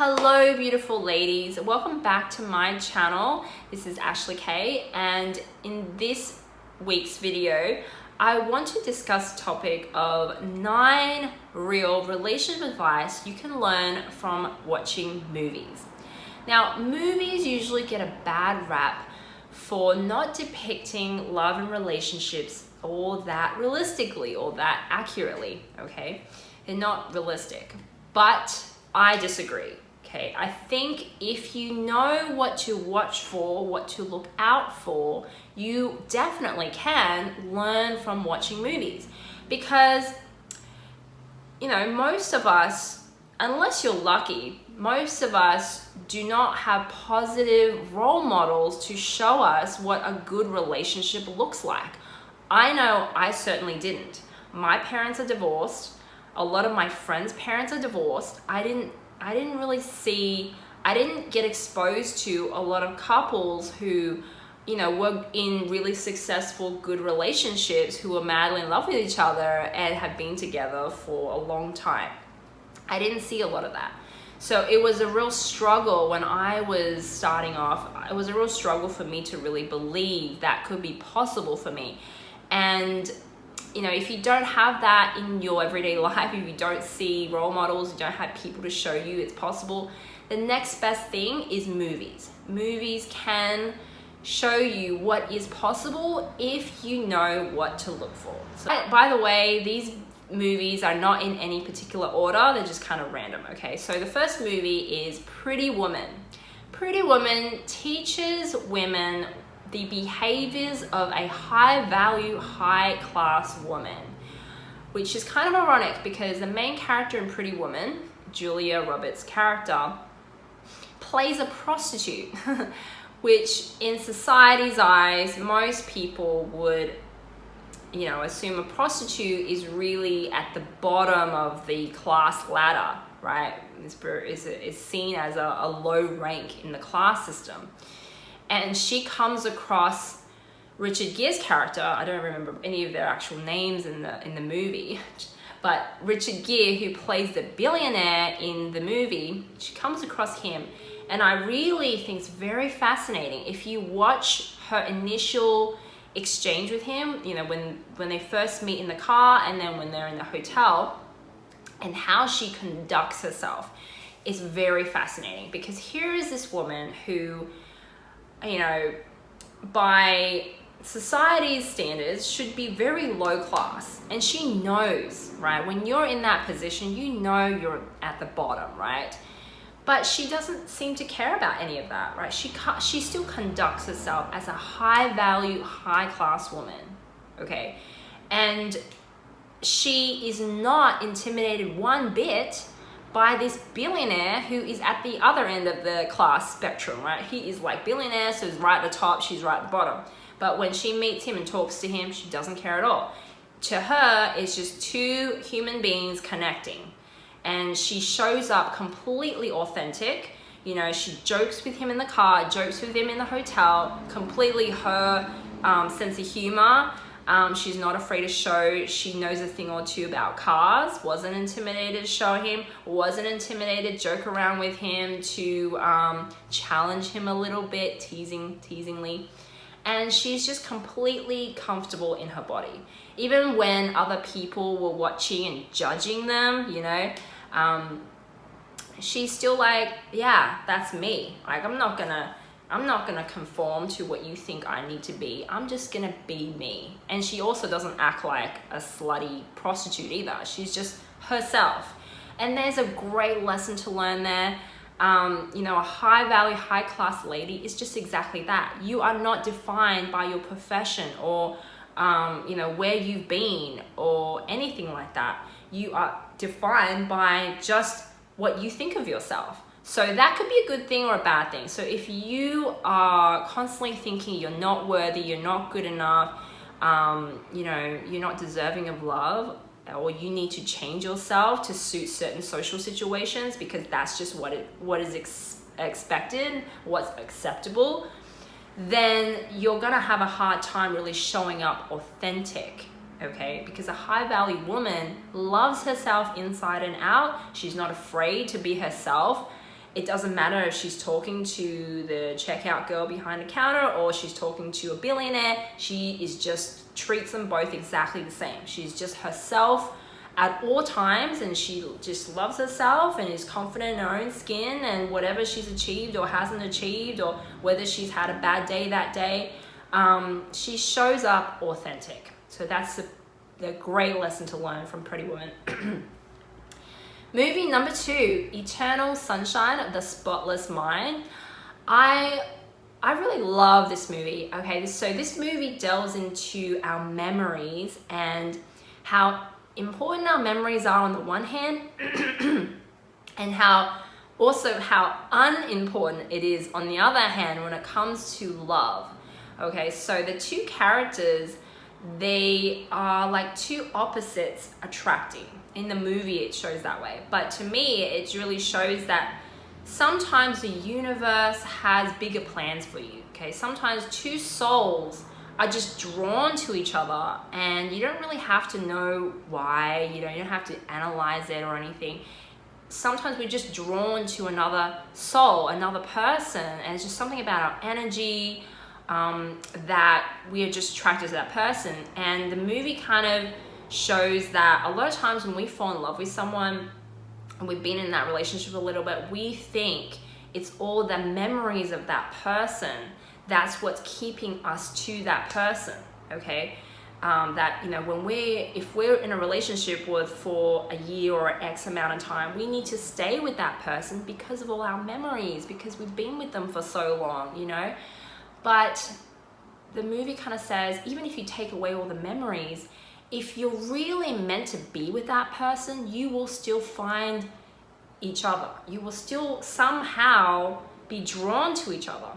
Hello beautiful ladies, welcome back to my channel. This is Ashley Kay, and in this week's video I want to discuss the topic of 9 real relationship advice you can learn from watching movies. Now, movies usually get a bad rap for not depicting love and relationships all that realistically or that accurately, okay? They're not realistic, but I disagree. Okay, I think if you know what to watch for, what to look out for, you definitely can learn from watching movies. Because, you know, most of us, unless you're lucky, most of us do not have positive role models to show us what a good relationship looks like. I know I certainly didn't. My parents are divorced. A lot of my friends' parents are divorced. I didn't get exposed to a lot of couples who, you know, were in really successful, good relationships, who were madly in love with each other and have been together for a long time. I didn't see a lot of that. So it was a real struggle when I was starting off. It was a real struggle for me to really believe that could be possible for me. And you know, if you don't have that in your everyday life, if you don't see role models, you don't have people to show you it's possible, the next best thing is movies. Movies can show you what is possible if you know what to look for. So, by the way, these movies are not in any particular order, they're just kind of random, okay? So the first movie is Pretty Woman. Pretty Woman teaches women the behaviors of a high-value, high-class woman, which is kind of ironic because the main character in Pretty Woman, Julia Roberts' character, plays a prostitute, which in society's eyes, most people would, you know, assume a prostitute is really at the bottom of the class ladder, right? Is seen as a low rank in the class system. And she comes across Richard Gere's character. I don't remember any of their actual names in the movie, but Richard Gere, who plays the billionaire in the movie, she comes across him, and I really think it's very fascinating. If you watch her initial exchange with him, you know, when they first meet in the car and then when they're in the hotel, and how she conducts herself is very fascinating, because here is this woman who, you know, by society's standards should be very low class, and she knows, right, when you're in that position, you know you're at the bottom, right? But she doesn't seem to care about any of that, right? She still conducts herself as a high value, high class woman, okay? And she is not intimidated one bit by this billionaire who is at the other end of the class spectrum, right? He is like billionaire, so he's right at the top, she's right at the bottom. But when she meets him and talks to him, she doesn't care at all. To her, it's just two human beings connecting. And she shows up completely authentic. You know, she jokes with him in the car, jokes with him in the hotel, completely her sense of humor. She's not afraid to show she knows a thing or two about cars, wasn't intimidated to show him, wasn't intimidated, joke around with him, to challenge him a little bit, teasingly. And she's just completely comfortable in her body. Even when other people were watching and judging them, you know, she's still like, yeah, that's me. Like, I'm not gonna conform to what you think I need to be. I'm just gonna be me. And she also doesn't act like a slutty prostitute either. She's just herself. And there's a great lesson to learn there. You know, a high value, high class lady is just exactly that. You are not defined by your profession or, you know, where you've been or anything like that. You are defined by just what you think of yourself. So that could be a good thing or a bad thing. So if you are constantly thinking you're not worthy, you're not good enough, you know, you're not deserving of love, or you need to change yourself to suit certain social situations because that's just what is expected, what's acceptable, then you're gonna have a hard time really showing up authentic. Okay, because a high value woman loves herself inside and out. She's not afraid to be herself. It doesn't matter if she's talking to the checkout girl behind the counter or she's talking to a billionaire. She is just treats them both exactly the same. She's just herself at all times, and she just loves herself and is confident in her own skin and whatever she's achieved or hasn't achieved, or whether she's had a bad day that day, she shows up authentic. So that's a great lesson to learn from Pretty Woman. Movie number 2, Eternal Sunshine of the Spotless Mind. I really love this movie. Okay, so this movie delves into our memories and how important our memories are on the one hand, and how unimportant it is on the other hand when it comes to love. Okay, so the two characters, they are like two opposites attracting. In the movie it shows that way, but to me it really shows that sometimes the universe has bigger plans for you. Okay, sometimes two souls are just drawn to each other, and you don't really have to know why. You don't have to analyze it or anything. Sometimes we're just drawn to another soul, another person, and it's just something about our energy that we are just attracted to that person. And the movie kind of shows that a lot of times when we fall in love with someone and we've been in that relationship a little bit, we think it's all the memories of that person that's what's keeping us to that person. Okay, that, you know, if we're in a relationship for a year or X amount of time, we need to stay with that person because of all our memories, because we've been with them for so long, you know. But the movie kind of says, even if you take away all the memories, if you're really meant to be with that person, you will still find each other. You will still somehow be drawn to each other.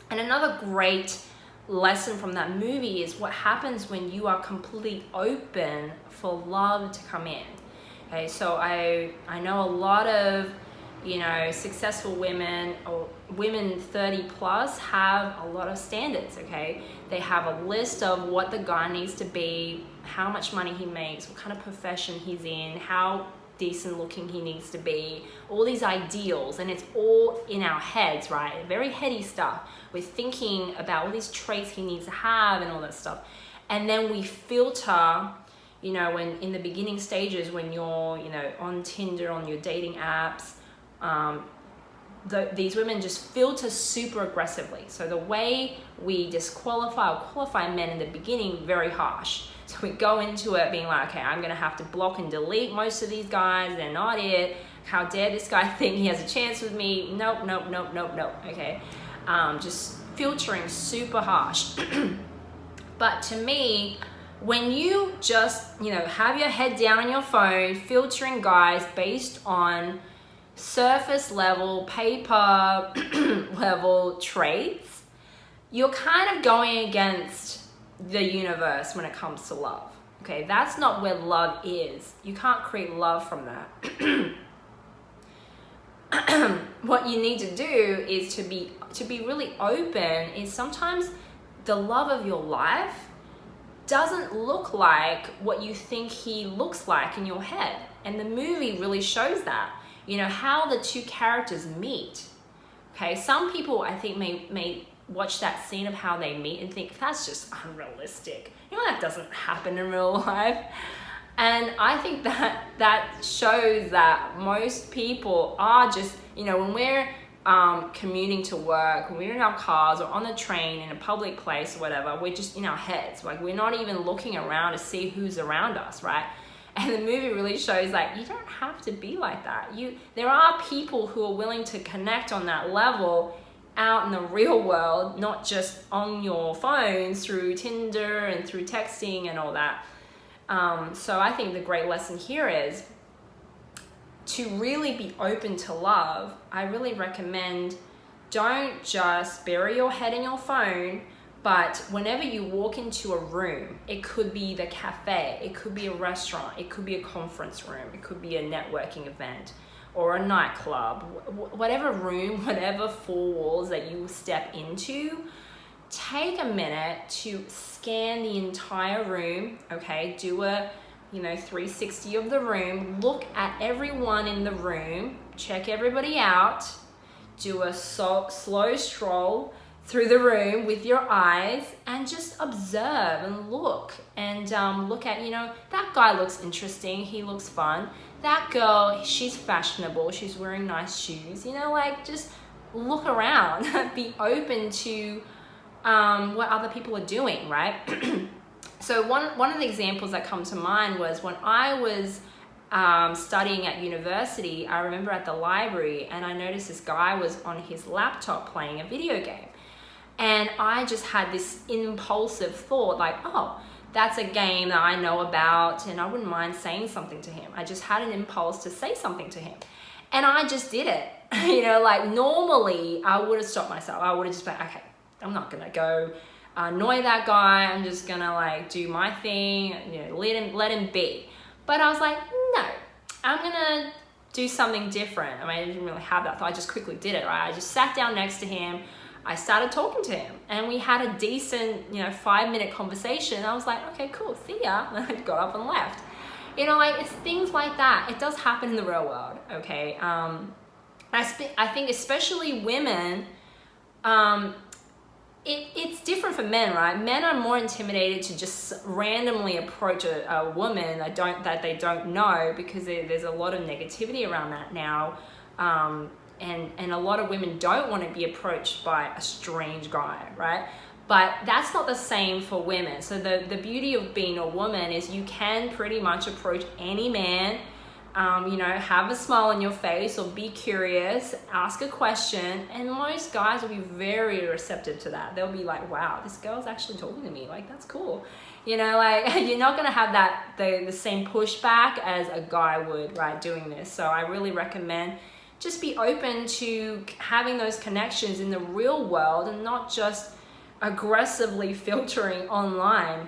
And another great lesson from that movie is what happens when you are completely open for love to come in. Okay, so I know a lot of, you know, successful women or women 30 plus have a lot of standards. Okay, they have a list of what the guy needs to be, how much money he makes, what kind of profession he's in, how decent looking he needs to be, all these ideals, and it's all in our heads, right? Very heady stuff. We're thinking about all these traits he needs to have and all that stuff, and then we filter, you know, when in the beginning stages, when you're, you know, on Tinder, on your dating apps, these women just filter super aggressively. So the way we disqualify or qualify men in the beginning, very harsh. So we go into it being like, okay, I'm gonna have to block and delete most of these guys. They're not it. How dare this guy think he has a chance with me? Nope, nope, nope, nope, nope. Okay, just filtering super harsh. But to me, when you just, you know, have your head down on your phone, filtering guys based on surface level, paper level traits, you're kind of going against the universe when it comes to love. Okay, that's not where love is. You can't create love from that. What you need to do is to be really open. Is sometimes the love of your life doesn't look like what you think he looks like in your head, and the movie really shows that. You know, how the two characters meet. Okay, some people I think may watch that scene of how they meet and think that's just unrealistic. You know, that doesn't happen in real life. And I think that shows that most people are just, you know, when we're commuting to work, when we're in our cars or on the train in a public place or whatever, we're just in our heads. Like, we're not even looking around to see who's around us, right? And the movie really shows like you don't have to be like that. There are people who are willing to connect on that level out in the real world, not just on your phones through Tinder and through texting and all that. So I think the great lesson here is to really be open to love. I really recommend, don't just bury your head in your phone, but whenever you walk into a room, it could be the cafe, it could be a restaurant, it could be a conference room, it could be a networking event or a nightclub, whatever room, whatever four walls that you step into, take a minute to scan the entire room. Okay, do a 360 of the room, look at everyone in the room, check everybody out, do a slow stroll through the room with your eyes and just observe and look and look at, that guy looks interesting, he looks fun. That girl, she's fashionable, she's wearing nice shoes, just look around, be open to what other people are doing, right? So one of the examples that come to mind was when I was studying at university. I remember at the library, and I noticed this guy was on his laptop playing a video game. And I just had this impulsive thought like, oh, that's a game that I know about and I wouldn't mind saying something to him. I just had an impulse to say something to him. And I just did it. Normally I would have stopped myself. I would have just been, okay, I'm not gonna go annoy that guy. I'm just gonna do my thing, let him be. But I was like, no, I'm gonna do something different. I didn't really have that thought. I just quickly did it, right? I just sat down next to him. I started talking to him and we had a decent, 5-minute conversation. I was like, okay, cool, see ya. And I got up and left. It's things like that. It does happen in the real world, okay? I think especially women, it's different for men, right? Men are more intimidated to just randomly approach a woman that they don't know, because there's a lot of negativity around that now. And a lot of women don't want to be approached by a strange guy, right? But that's not the same for women. So the beauty of being a woman is you can pretty much approach any man, have a smile on your face or be curious, ask a question, and most guys will be very receptive to that. They'll be like, wow, this girl's actually talking to me, that's cool. You're not gonna have the same pushback as a guy would, right, doing this. So I really recommend just be open to having those connections in the real world and not just aggressively filtering online.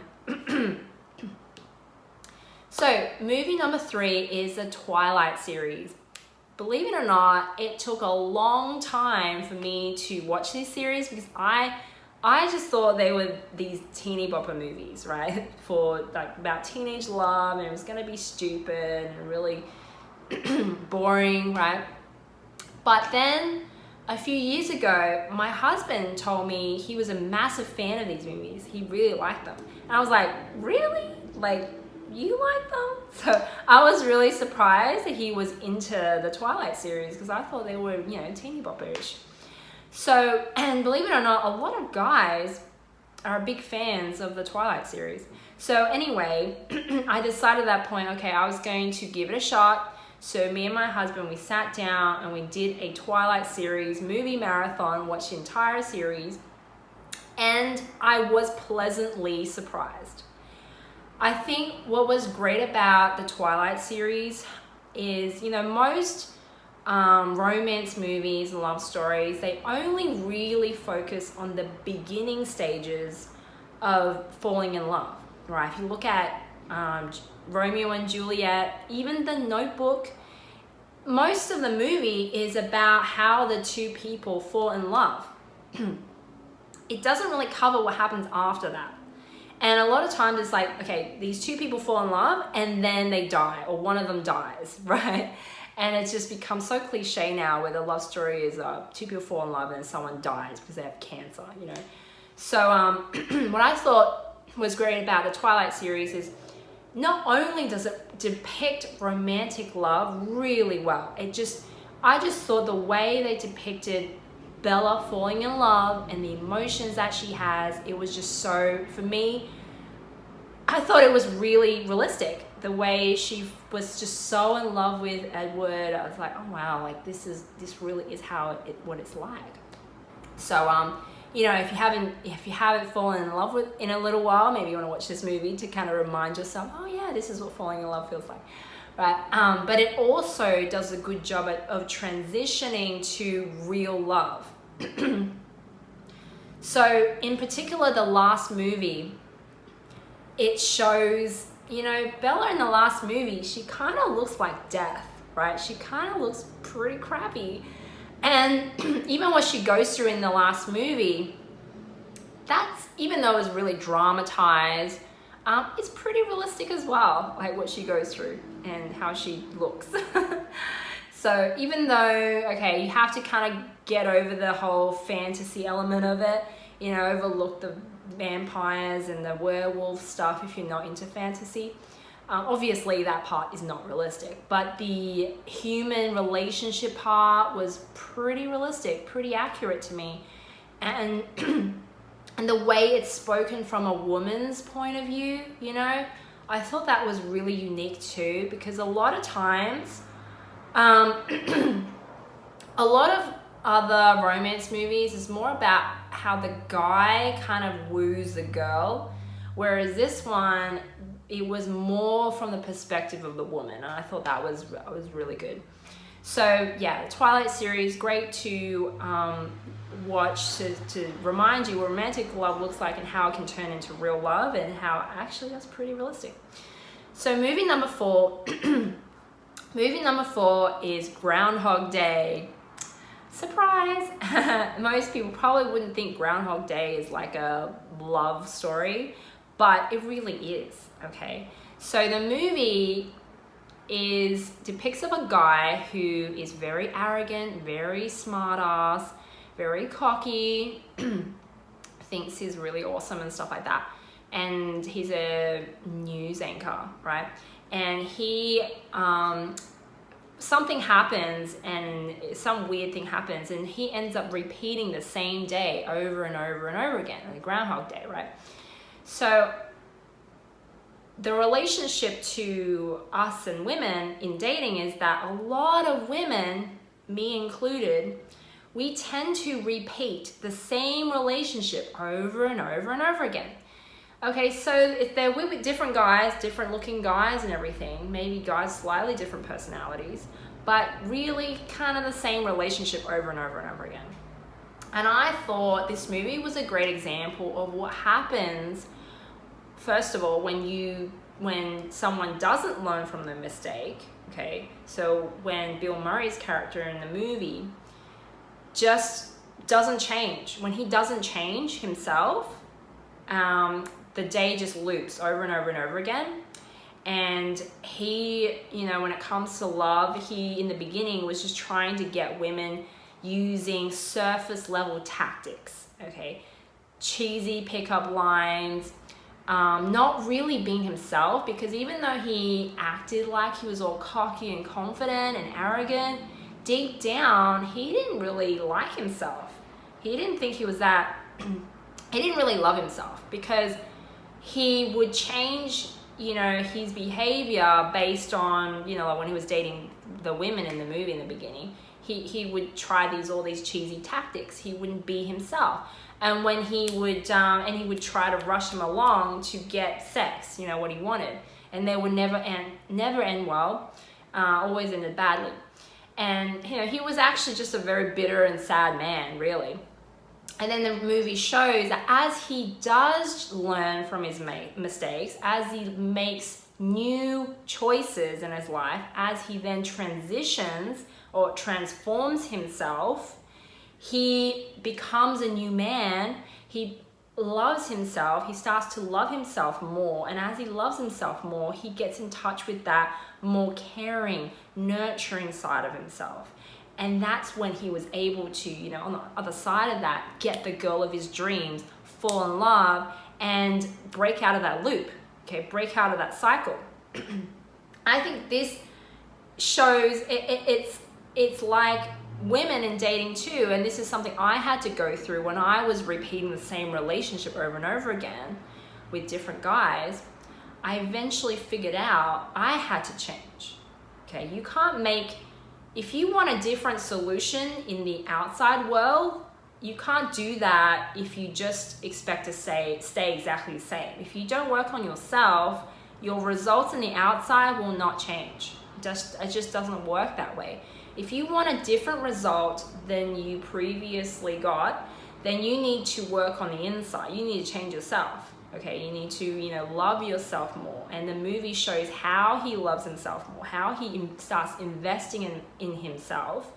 So movie number 3 is the Twilight series. Believe it or not, it took a long time for me to watch this series because I just thought they were these teeny bopper movies, right? For about teenage love, and it was gonna be stupid and really boring, right? But then a few years ago, my husband told me he was a massive fan of these movies. He really liked them. And I was like, really? You like them? So I was really surprised that he was into the Twilight series because I thought they were, teeny bopperish. So, and believe it or not, a lot of guys are big fans of the Twilight series. So anyway, I decided at that point, okay, I was going to give it a shot. So me and my husband, we sat down and we did a Twilight series movie marathon, watched the entire series, and I was pleasantly surprised. I think what was great about the Twilight series is, most romance movies and love stories, they only really focus on the beginning stages of falling in love, right? If you look at Romeo and Juliet, even The Notebook, most of the movie is about how the two people fall in love. It doesn't really cover what happens after that. And a lot of times it's like, okay, these two people fall in love and then they die, or one of them dies, right? And it's just become so cliche now where the love story is two people fall in love and then someone dies because they have cancer, So what I thought was great about the Twilight series is not only does it depict romantic love really well, I just thought the way they depicted Bella falling in love and the emotions that she has, it was just so, for me, I thought it was really realistic. The way she was just so in love with Edward, I was like, oh wow, this really is what it's like. So if you haven't fallen in love with in a little while, maybe you want to watch this movie to kind of remind yourself, oh yeah, this is what falling in love feels like, right? But it also does a good job of transitioning to real love. So in particular, the last movie, it shows, Bella in the last movie, she kind of looks like death, right? She kind of looks pretty crappy. And even what she goes through in the last movie, even though it was really dramatized, it's pretty realistic as well, what she goes through and how she looks. So even though, okay, you have to kind of get over the whole fantasy element of it, you know, overlook the vampires and the werewolf stuff if you're not into fantasy. Obviously that part is not realistic, but the human relationship part was pretty realistic, pretty accurate to me. And and the way it's spoken from a woman's point of view, you know, I thought that was really unique too, because a lot of times, a lot of other romance movies is more about how the guy kind of woos the girl, whereas this one, it was more from the perspective of the woman, and I thought that was really good. So yeah, the Twilight series, great to watch to remind you what romantic love looks like and how it can turn into real love, and how actually that's pretty realistic. So movie number 4, movie number 4 is Groundhog Day. Surprise! Most people probably wouldn't think Groundhog Day is like a love story, but it really is, okay? So the movie depicts of a guy who is very arrogant, very smart ass, very cocky, thinks he's really awesome and stuff like that. And he's a news anchor, right? And he, something happens, and some weird thing happens, and he ends up repeating the same day over and over and over again, like Groundhog Day, right? So the relationship to us and women in dating is that a lot of women, me included, we tend to repeat the same relationship over and over and over again. Okay, so if they're with different guys, different looking guys and everything, maybe guys slightly different personalities, but really kind of the same relationship over and over and over again. And I thought this movie was a great example of what happens, first of all, when someone doesn't learn from the mistake, okay? So when Bill Murray's character in the movie just doesn't change. When he doesn't change himself, the day just loops over and over and over again. And he, you know, when it comes to love, he, in the beginning, was just trying to get women using surface level tactics, okay? Cheesy pickup lines, not really being himself, because even though he acted like he was all cocky and confident and arrogant, deep down, he didn't really like himself. He didn't think he was that, he didn't really love himself, because he would change, you know, his behavior based on, you know, like when he was dating the women in the movie in the beginning, he would try all these cheesy tactics. He wouldn't be himself. And when he would try to rush him along to get sex, you know, what he wanted. And they would never end well, always ended badly. And, you know, he was actually just a very bitter and sad man, really. And then the movie shows that as he does learn from his mistakes, as he makes new choices in his life, as he then transitions or transforms himself, he becomes a new man. He loves himself. He starts to love himself more. And as he loves himself more, he gets in touch with that more caring, nurturing side of himself. And that's when he was able to, you know, on the other side of that, get the girl of his dreams, fall in love, and break out of that loop, okay? Break out of that cycle. I think this shows, it's like women in dating too, and this is something I had to go through when I was repeating the same relationship over and over again with different guys. I eventually figured out I had to change, okay? You can't if you want a different solution in the outside world, you can't do that if you just expect to stay exactly the same. If you don't work on yourself, your results in the outside will not change. It just doesn't work that way. If you want a different result than you previously got, then you need to work on the inside. You need to change yourself. Okay, you need to, you know, love yourself more. And the movie shows how he loves himself more, how he starts investing in himself.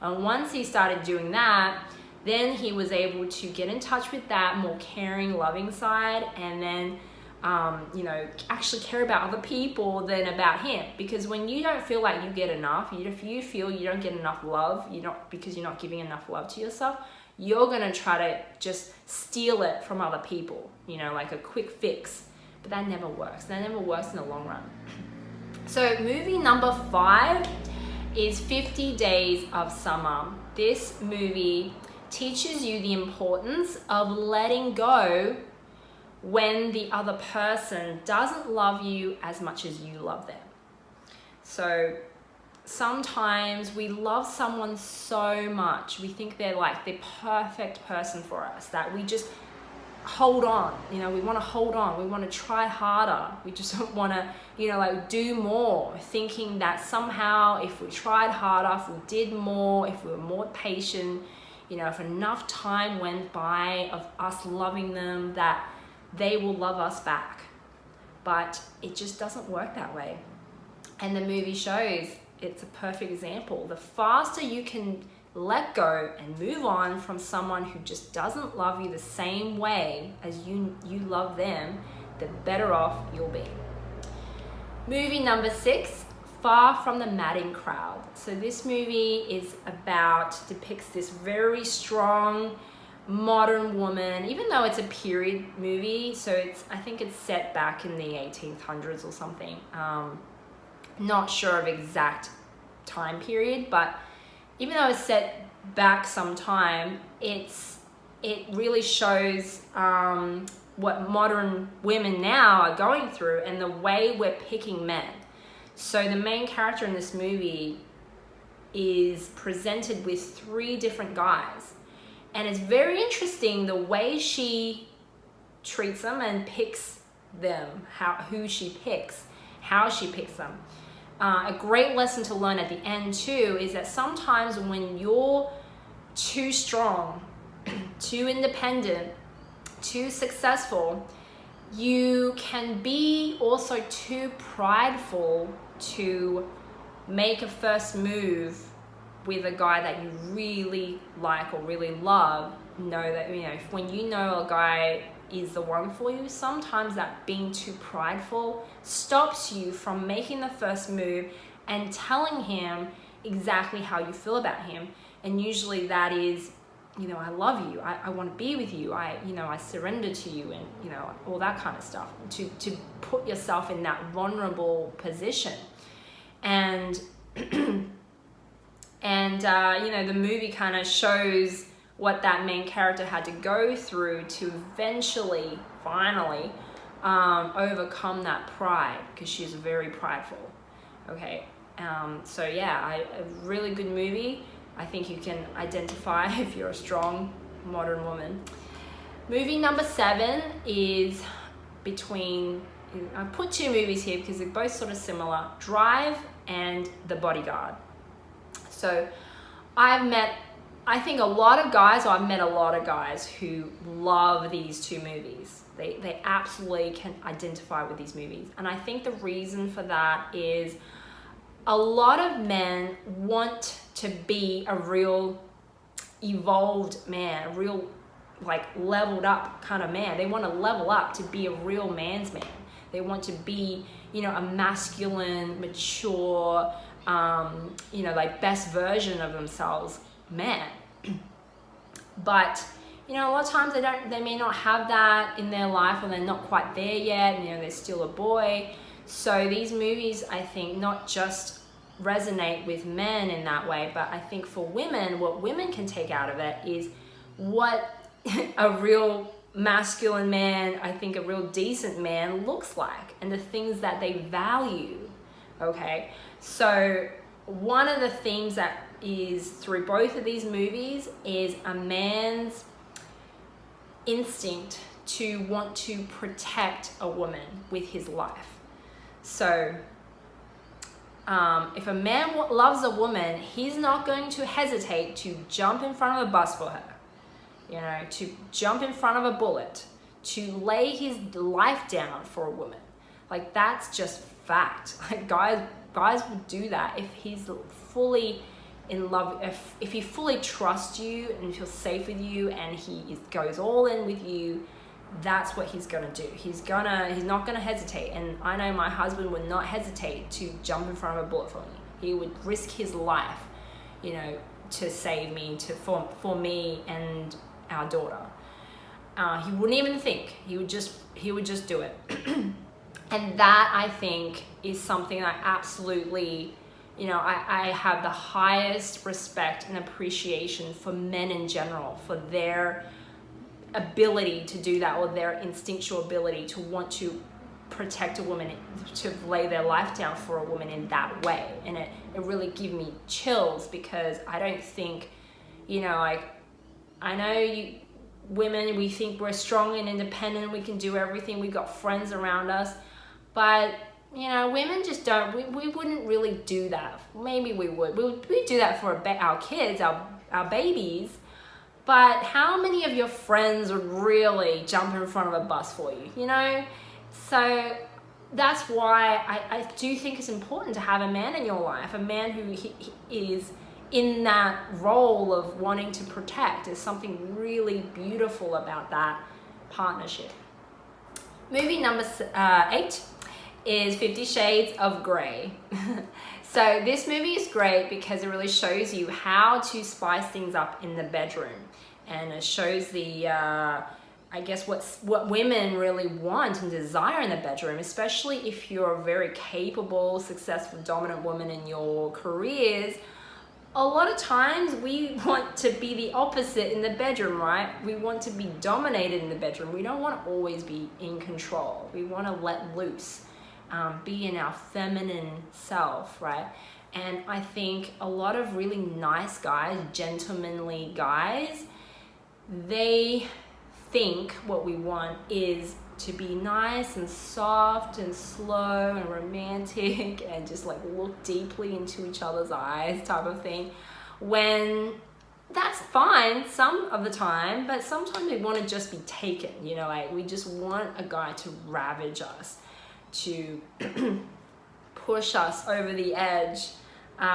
And once he started doing that, then he was able to get in touch with that more caring, loving side, and then actually care about other people than about him. Because when you don't feel like you get enough, if you feel you don't get enough love, because you're not giving enough love to yourself, you're going to try to just steal it from other people, like a quick fix. But that never works. That never works in the long run. So movie number 5 is 50 Days of Summer. This movie teaches you the importance of letting go when the other person doesn't love you as much as you love them. So sometimes we love someone so much, we think they're like the perfect person for us, that we just hold on. We want to hold on. We want to try harder. We just don't want to, do more, thinking that somehow if we tried harder, if we did more, if we were more patient, if enough time went by of us loving them, that they will love us back. But it just doesn't work that way. And the movie shows it's a perfect example. The faster you can let go and move on from someone who just doesn't love you the same way as you love them, the better off you'll be. Movie number 6, Far from the Madding Crowd. So this movie depicts this very strong modern woman, even though it's a period movie. So I think it's set back in the 1800s or something. Not sure of exact time period, but even though it's set back some time, it really shows what modern women now are going through and the way we're picking men. So the main character in this movie is presented with 3 different guys. And it's very interesting the way she treats them and picks them, who she picks, how she picks them. A great lesson to learn at the end too is that sometimes when you're too strong, too independent, too successful, you can be also too prideful to make a first move with a guy that you really like or really love. Know that, when you know a guy is the one for you, sometimes that being too prideful stops you from making the first move and telling him exactly how you feel about him. And usually that is, I love you, I want to be with you, I surrender to you, and all that kind of stuff, to put yourself in that vulnerable position. And the movie kind of shows what that main character had to go through to finally overcome that pride, because she's very prideful. Okay, so yeah, a really good movie. I think you can identify if you're a strong modern woman. Movie number 7 is I put 2 movies here because they're both sort of similar, Drive and The Bodyguard. So I've met a lot of guys who love these 2 movies. They absolutely can identify with these movies. And I think the reason for that is a lot of men want to be a real evolved man, a real leveled up kind of man. They want to level up to be a real man's man. They want to be, a masculine, mature, best version of themselves man. But a lot of times they may not have that in their life, or they're not quite there yet, and they're still a boy. So these movies, I think, not just resonate with men in that way, but I think for women, what women can take out of it is what a real masculine man, I think a real decent man looks like, and the things that they value. Okay, so one of the things that is through both of these movies is a man's instinct to want to protect a woman with his life. So if a man loves a woman, he's not going to hesitate to jump in front of a bus for her, to jump in front of a bullet, to lay his life down for a woman. That's just fact. Guys would do that if he's fully in love, if he fully trusts you and feels safe with you, and he goes all in with you, that's what he's gonna do. He's not gonna hesitate. And I know my husband would not hesitate to jump in front of a bullet for me. He would risk his life, you know, to save me, for me and our daughter. He wouldn't even think. He would just do it. And that, I think, is something I absolutely, you know, I have the highest respect and appreciation for men in general, for their ability to do that, or their instinctual ability to want to protect a woman, to lay their life down for a woman in that way. And it really gives me chills, because I don't think, you know, like, I know women, we think we're strong and independent, we can do everything, we got friends around us, but you know, women just don't, we wouldn't really do that. Maybe we would do that for our kids, our babies, but how many of your friends would really jump in front of a bus for you, you know? So that's why I do think it's important to have a man in your life, a man who he is in that role of wanting to protect. There's something really beautiful about that partnership. Movie number 8 is 50 Shades of Grey. So this movie is great because it really shows you how to spice things up in the bedroom, and it shows the I guess what women really want and desire in the bedroom, especially if you're a very capable, successful, dominant woman in your careers. A lot of times we want to be the opposite in the bedroom, right? We want to be dominated in the bedroom. We don't want to always be in control. We want to let loose, be in our feminine self, right? And I think a lot of really nice guys, gentlemanly guys, they think what we want is to be nice and soft and slow and romantic and just like look deeply into each other's eyes type of thing, when that's fine some of the time, but sometimes we want to just be taken, you know, like we just want a guy to ravage us, to push us over the edge. You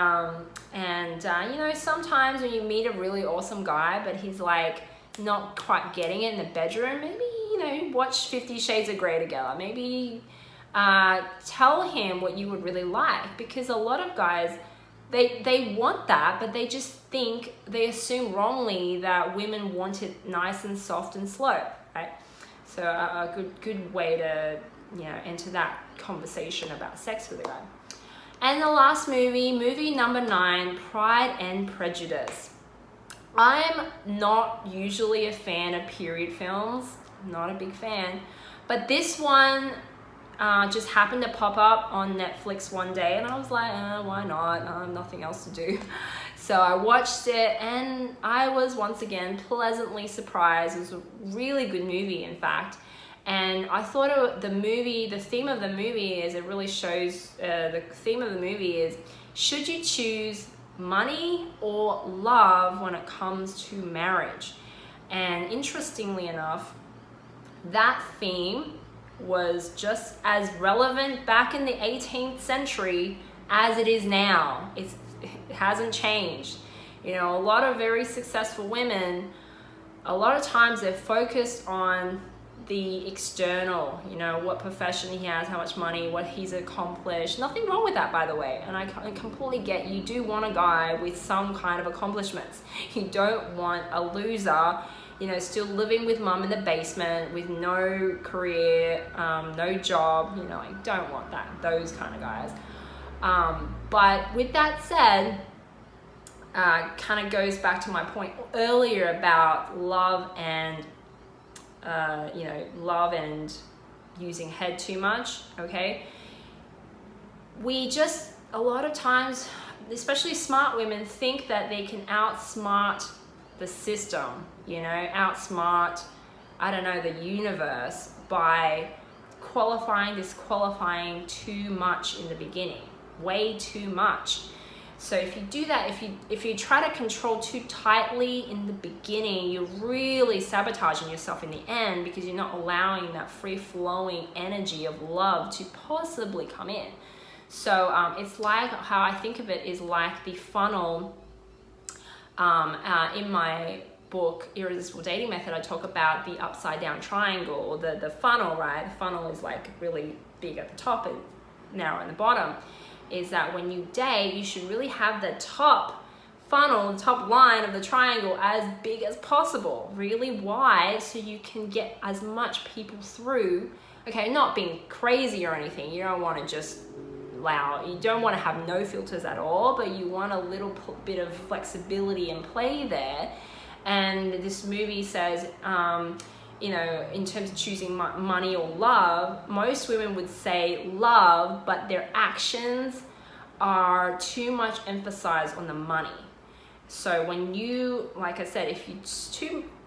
know, sometimes when you meet a really awesome guy but he's like not quite getting it in the bedroom, maybe, you know, watch 50 Shades of Grey together. Maybe tell him what you would really like, because a lot of guys, they want that, but they just think, they assume wrongly that women want it nice and soft and slow, right? So a good way to, you know, enter that conversation about sex with a guy. And the last movie number 9, Pride and Prejudice. I'm not usually a fan of period films, not a big fan, but this one just happened to pop up on Netflix one day, and I was like, why not? Nothing else to do. So I watched it, and I was once again pleasantly surprised. It was a really good movie, in fact. And I thought the theme of the movie is, it really shows, the theme of the movie is, should you choose money or love when it comes to marriage? And interestingly enough, that theme was just as relevant back in the 18th century as it is now. It hasn't changed. You know, a lot of very successful women, a lot of times they're focused on the external, you know, what profession he has, how much money, what he's accomplished. Nothing wrong with that, by the way. And I completely get, you do want a guy with some kind of accomplishments. You don't want a loser, you know, still living with mum in the basement with no career, no job. You know, I don't want that, those kind of guys. But with that said, kind of goes back to my point earlier about love and love and using head too much, okay? We just, a lot of times, especially smart women, think that they can outsmart the system, you know, outsmart, I don't know, the universe by disqualifying too much in the beginning, way too much. So if you do that, if you try to control too tightly in the beginning, you're really sabotaging yourself in the end, because you're not allowing that free-flowing energy of love to possibly come in. So it's like, how I think of it is like the funnel in my book Irresistible Dating Method, I talk about the upside down triangle, or the funnel, right? The funnel is like really big at the top and narrow in the bottom. Is that when you date, you should really have the top funnel, the top line of the triangle as big as possible, really wide, so you can get as much people through. Okay, not being crazy or anything. You don't want to just you don't want to have no filters at all, but you want a little bit of flexibility and play there. And this movie says, you know, in terms of choosing money or love, most women would say love, but their actions are too much emphasized on the money. So when you, like I said, if you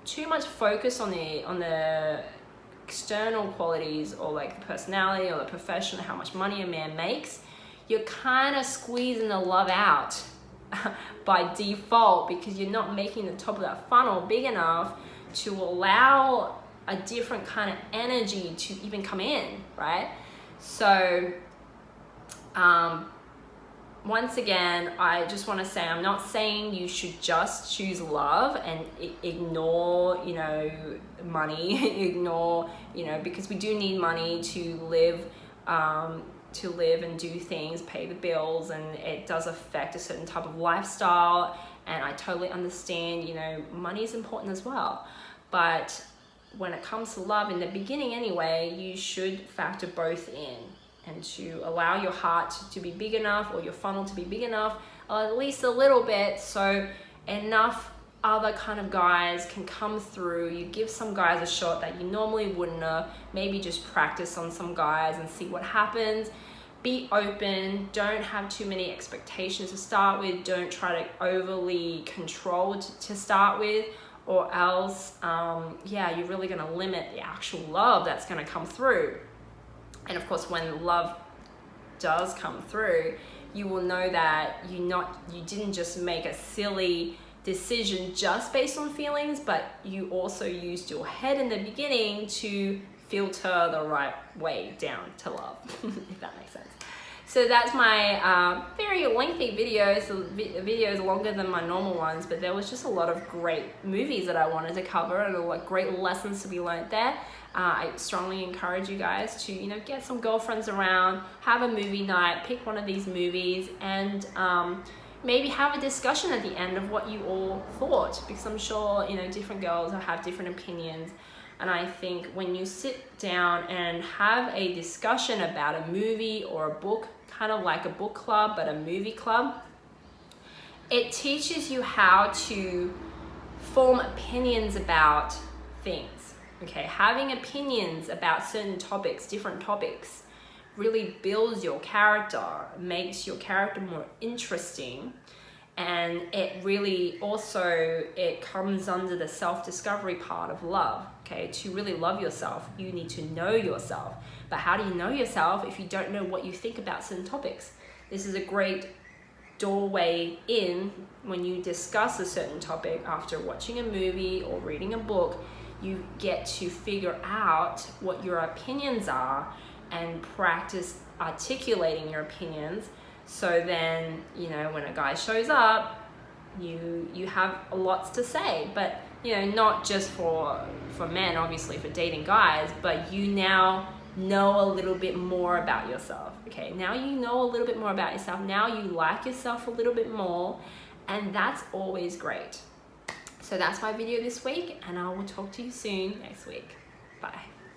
too much focus on the external qualities, or like the personality or the profession, how much money a man makes, you're kind of squeezing the love out by default, because you're not making the top of that funnel big enough to allow a different kind of energy to even come in, right? So once again, I just want to say, I'm not saying you should just choose love and ignore, you know, money, ignore, you know, because we do need money to live and do things, pay the bills, and it does affect a certain type of lifestyle. And I totally understand, you know, money is important as well. But when it comes to love, in the beginning anyway, you should factor both in, and to allow your heart to be big enough, or your funnel to be big enough, or at least a little bit, so enough other kind of guys can come through. You give some guys a shot that you normally wouldn't have. Maybe just practice on some guys and see what happens. Be open. Don't have too many expectations to start with. Don't try to overly control to start with, or else, yeah, you're really going to limit the actual love that's going to come through. And of course, when love does come through, you will know that you didn't just make a silly decision just based on feelings, but you also used your head in the beginning to filter the right way down to love, if that makes sense. So that's my very lengthy videos. The video is longer than my normal ones, but there was just a lot of great movies that I wanted to cover, and a lot of great lessons to be learned there. I strongly encourage you guys to, you know, get some girlfriends around, have a movie night, pick one of these movies, and maybe have a discussion at the end of what you all thought, because I'm sure, you know, different girls have different opinions. And I think when you sit down and have a discussion about a movie or a book, kind of like a book club, but a movie club, it teaches you how to form opinions about things. Okay, having opinions about certain topics, different topics, really builds your character, makes your character more interesting. And it really also, it comes under the self-discovery part of love. Okay, to really love yourself, you need to know yourself. But how do you know yourself if you don't know what you think about certain topics? This is a great doorway in when you discuss a certain topic after watching a movie or reading a book. You get to figure out what your opinions are and practice articulating your opinions. So then, you know, when a guy shows up, you have lots to say, but, you know, not just for men, obviously for dating guys, but you now know a little bit more about yourself. Okay, now you know a little bit more about yourself. Now you like yourself a little bit more, and that's always great. So that's my video this week, and I will talk to you soon next week. Bye.